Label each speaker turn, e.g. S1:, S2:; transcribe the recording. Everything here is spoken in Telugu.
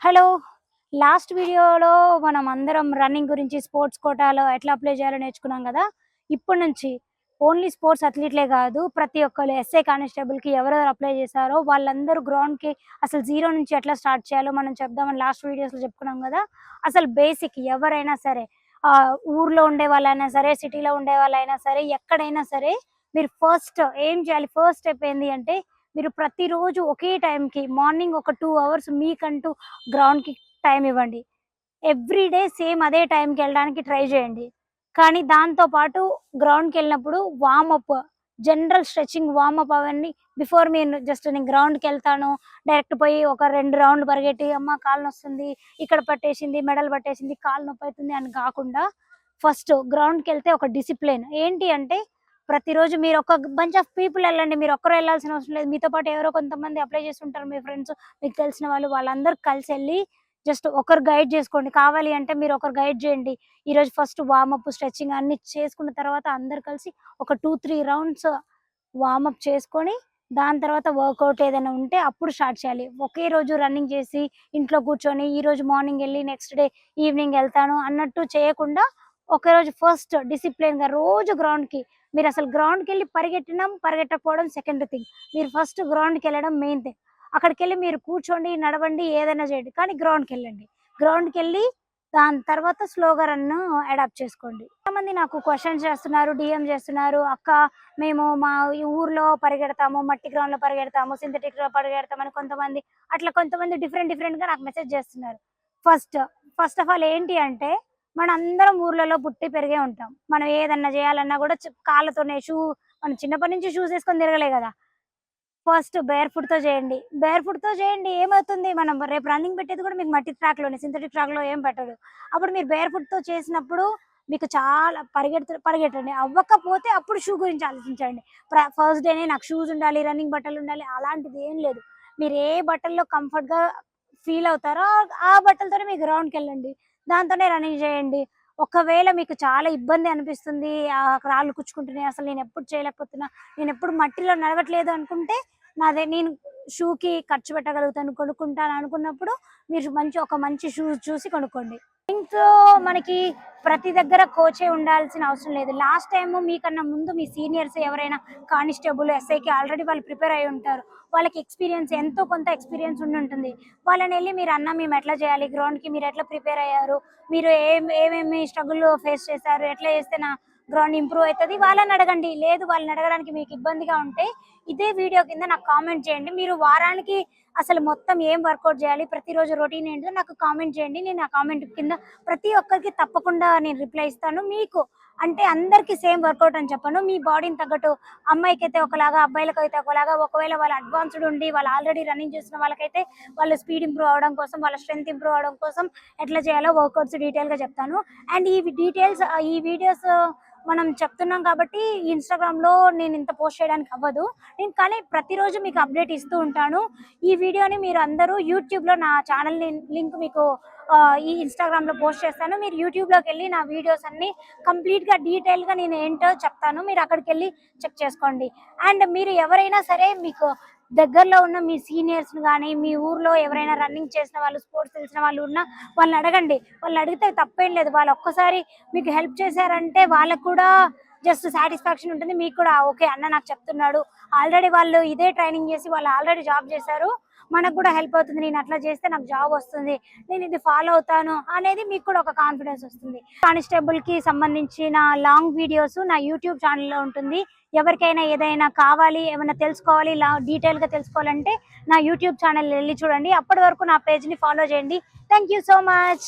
S1: హలో. లాస్ట్ వీడియోలో మనం అందరం రన్నింగ్ గురించి స్పోర్ట్స్ కోటాలో ఎట్లా అప్లై చేయాలో నేర్చుకున్నాం కదా. ఇప్పటి నుంచి ఓన్లీ స్పోర్ట్స్ అథ్లీట్లే కాదు, ప్రతి ఒక్కరు ఎస్ఐ కానిస్టేబుల్కి ఎవరెవరు అప్లై చేశారో వాళ్ళందరూ గ్రౌండ్కి అసలు జీరో నుంచి ఎట్లా స్టార్ట్ చేయాలో మనం చెప్దామని లాస్ట్ వీడియోస్లో చెప్పుకున్నాం కదా. అసలు బేసిక్ ఎవరైనా సరే, ఊర్లో ఉండే వాళ్ళైనా సరే, సిటీలో ఉండే వాళ్ళైనా సరే, ఎక్కడైనా సరే మీరు ఫస్ట్ ఏం చేయాలి, ఫస్ట్ స్టెప్ ఏంటి అంటే మీరు ప్రతిరోజు ఒకే టైంకి మార్నింగ్ ఒక 2 అవర్స్ మీకంటూ గ్రౌండ్‌కి టైం ఇవ్వండి. ఎవ్రీడే సేమ్ అదే టైంకి వెళ్ళడానికి ట్రై చేయండి. కానీ దాంతో పాటు గ్రౌండ్‌కెళ్ళినప్పుడు వార్మప్, జనరల్ స్ట్రెచింగ్, వార్మప్ అవన్నీ బిఫోర్ మీరు జస్ట్ నేను గ్రౌండ్‌కెళ్తాను, డైరెక్ట్ పోయి ఒక 2 రౌండ్లు పరిగెట్టి అమ్మ కాలు నొస్తుంది, ఇక్కడ పట్టేసింది, మెడలు పట్టేసింది, కాలు నొప్పైతుంది అని కాకుండా ఫస్ట్ గ్రౌండ్‌కెళ్తే ఒక డిసిప్లిన్ ఏంటి అంటే ప్రతిరోజు మీరు ఒక బంచ్ ఆఫ్ పీపుల్ వెళ్ళండి. మీరు ఒక్కరే వెళ్ళాల్సిన అవసరం లేదు. మీతో పాటు ఎవరో కొంతమంది అప్లై చేస్తుంటారు, మీ ఫ్రెండ్స్, మీకు తెలిసిన వాళ్ళు. వాళ్ళందరూ కలిసి వెళ్ళి జస్ట్ ఒకరు గైడ్ చేసుకోండి. కావాలి అంటే మీరు ఒకరు గైడ్ చేయండి. ఈరోజు ఫస్ట్ వార్మప్, స్ట్రెచింగ్ అన్ని చేసుకున్న తర్వాత అందరు కలిసి ఒక 2-3 రౌండ్స్ వార్మప్ చేసుకొని దాని తర్వాత వర్కౌట్ ఏదైనా ఉంటే అప్పుడు స్టార్ట్ చేయాలి. ఒకే రోజు రన్నింగ్ చేసి ఇంట్లో కూర్చొని ఈరోజు మార్నింగ్ వెళ్ళి నెక్స్ట్ డే ఈవినింగ్ వెళ్తాను అన్నట్టు చేయకుండా ఒకరోజు ఫస్ట్ డిసిప్లిన్గా రోజు గ్రౌండ్కి మీరు అసలు గ్రౌండ్కి వెళ్ళి పరిగెట్టడం పరిగెట్టకపోవడం సెకండ్ థింగ్. మీరు ఫస్ట్ గ్రౌండ్కి వెళ్ళడం మెయిన్ థింగ్. అక్కడికి వెళ్ళి మీరు కూర్చోండి, నడవండి, ఏదైనా చేయండి, కానీ గ్రౌండ్కి వెళ్ళండి. గ్రౌండ్కి వెళ్ళి దాని తర్వాత స్లోగా రన్ను అడాప్ట్ చేసుకోండి. చాలామంది నాకు క్వశ్చన్స్ చేస్తున్నారు, డిఎం చేస్తున్నారు, అక్క మేము మా ఈ ఊర్లో పరిగెడతాము, మట్టి గ్రౌండ్లో పరిగెడతాము, సింథటిక్లో పరిగెడతామని కొంతమంది, అట్లా కొంతమంది డిఫరెంట్గా నాకు మెసేజ్ చేస్తున్నారు. ఫస్ట్ ఫస్ట్ ఆఫ్ ఆల్ ఏంటి అంటే మనందరం ఊర్లలో పుట్టి పెరిగే ఉంటాం. మనం ఏదన్నా చేయాలన్నా కూడా కాళ్ళతోనే మనం చిన్నప్పటి నుంచి షూస్ వేసుకొని తిరగలే కదా. ఫస్ట్ బేర్ ఫుట్‌తో చేయండి. బేర్ ఫుట్‌తో చేయండి, ఏమవుతుంది, మనం రేపు రన్నింగ్ పెట్టేది కూడా మీకు మట్టి ట్రాక్‌లోనే, సింథటిక్ ట్రాక్‌లో ఏం పెట్టడు. అప్పుడు మీరు బేర్ ఫుట్‌తో చేసినప్పుడు మీకు చాలా పరిగెట్టండి. అవ్వకపోతే అప్పుడు షూ గురించి ఆలోచించండి. ఫస్ట్ డేనే నాకు షూస్ ఉండాలి, రన్నింగ్ బట్టలు ఉండాలి అలాంటిది ఏం లేదు. మీరు ఏ బట్టల్లో కంఫర్ట్‌గా ఫీల్ అవుతారో ఆ బట్టలతోనే మీరు గ్రౌండ్‌కెళ్ళండి. దాంతోనే రన్నింగ్ చేయండి. ఒకవేళ మీకు చాలా ఇబ్బంది అనిపిస్తుంది, రాళ్ళు కుచ్చుకుంటున్నాయి, అసలు నేనెప్పుడు చేయలేకపోతున్నా, నేనెప్పుడు మట్టిలో నడవట్లేదు అనుకుంటే నేను షూకి ఖర్చు పెట్టగలుగుతాను, కొనుక్కుంటాను అనుకున్నప్పుడు మీరు ఒక మంచి షూస్ చూసి కొనుక్కోండి. ఇంట్లో మనకి ప్రతి దగ్గర కోచే ఉండాల్సిన అవసరం లేదు. లాస్ట్ టైం మీకన్నా ముందు మీ సీనియర్స్ ఎవరైనా కానిస్టేబుల్, ఎస్ఐకి ఆల్రెడీ వాళ్ళు ప్రిపేర్ అయ్యి ఉంటారు. వాళ్ళకి ఎక్స్పీరియన్స్, ఎంతో కొంత ఎక్స్పీరియన్స్ ఉంటుంది. వాళ్ళని వెళ్ళి మీరు అన్న మేము ఎట్లా చేయాలి, గ్రౌండ్కి మీరు ఎట్లా ప్రిపేర్ అయ్యారు, మీరు ఏమేమి స్ట్రగుల్ ఫేస్ చేశారు, ఎట్లా చేస్తే నా గ్రౌండ్ ఇంప్రూవ్ అవుతుంది, వాళ్ళని అడగండి. లేదు వాళ్ళని అడగడానికి మీకు ఇబ్బందిగా ఉంటే ఇదే వీడియో కింద నాకు కామెంట్ చేయండి. మీరు వారానికి అసలు మొత్తం ఏం వర్కౌట్ చేయాలి, ప్రతిరోజు రొటీన్ ఏంటో నాకు కామెంట్ చేయండి. నేను ఆ కామెంట్ కింద ప్రతి ఒక్కరికి తప్పకుండా నేను రిప్లై ఇస్తాను. మీకు అంటే అందరికీ సేమ్ వర్కౌట్ అని చెప్పను. మీ బాడీని తగ్గట్టు అమ్మాయికైతే ఒకలాగా, అబ్బాయిలకైతే ఒకలాగా, ఒకవేళ వాళ్ళు అడ్వాన్స్డ్ ఉండి వాళ్ళు ఆల్రెడీ రన్నింగ్ చేసిన వాళ్ళకైతే వాళ్ళ స్పీడ్ ఇంప్రూవ్ అవడం కోసం, వాళ్ళ స్ట్రెంగ్త్ ఇంప్రూవ్ అవడం కోసం ఎట్లా చేయాలో వర్కౌట్స్ డీటెయిల్గా చెప్తాను. అండ్ ఈ వీడియోస్ మనం చెప్తున్నాం కాబట్టి ఇన్స్టాగ్రామ్లో నేను ఇంత పోస్ట్ చేయడానికి అవ్వదు. నేను కానీ ప్రతిరోజు మీకు అప్డేట్ ఇస్తూ ఉంటాను. ఈ వీడియోని మీరు అందరూ యూట్యూబ్లో నా ఛానల్ లింక్ మీకు ఈ ఇన్స్టాగ్రామ్లో పోస్ట్ చేస్తాను. మీరు యూట్యూబ్లోకి వెళ్ళి నా వీడియోస్ అన్నీ కంప్లీట్గా డీటెయిల్గా నేను ఏంటో చెప్తాను. మీరు అక్కడికి వెళ్ళి చెక్ చేసుకోండి. అండ్ మీరు ఎవరైనా సరే మీకు దగ్గరలో ఉన్న మీ సీనియర్స్ని కానీ, మీ ఊర్లో ఎవరైనా రన్నింగ్ చేసిన వాళ్ళు, స్పోర్ట్స్ తెలిసిన వాళ్ళు ఉన్నా వాళ్ళని అడగండి. వాళ్ళని అడిగితే తప్పేం లేదు. వాళ్ళు ఒక్కసారి మీకు హెల్ప్ చేశారంటే వాళ్ళకు కూడా జస్ట్ సాటిస్ఫాక్షన్ ఉంటుంది. మీకు కూడా ఓకే అన్న నాకు చెప్తున్నాడు, ఆల్రెడీ వాళ్ళు ఇదే ట్రైనింగ్ చేసి వాళ్ళు ఆల్రెడీ జాబ్ చేశారు, మనకు కూడా హెల్ప్ అవుతుంది, నేను అట్లా చేస్తే నాకు జాబ్ వస్తుంది, నేను ఇది ఫాలో అవుతాను అనేది మీకు కూడా ఒక కాన్ఫిడెన్స్ వస్తుంది. కానిస్టేబుల్కి సంబంధించిన లాంగ్ వీడియోస్ నా యూట్యూబ్ ఛానల్లో ఉంటుంది. ఎవరికైనా ఏదైనా కావాలి, ఏమైనా తెలుసుకోవాలి, డీటెయిల్గా తెలుసుకోవాలంటే నా యూట్యూబ్ ఛానల్ వెళ్ళి చూడండి. అప్పటి వరకు నా పేజ్ని ఫాలో చేయండి. Thank you so much.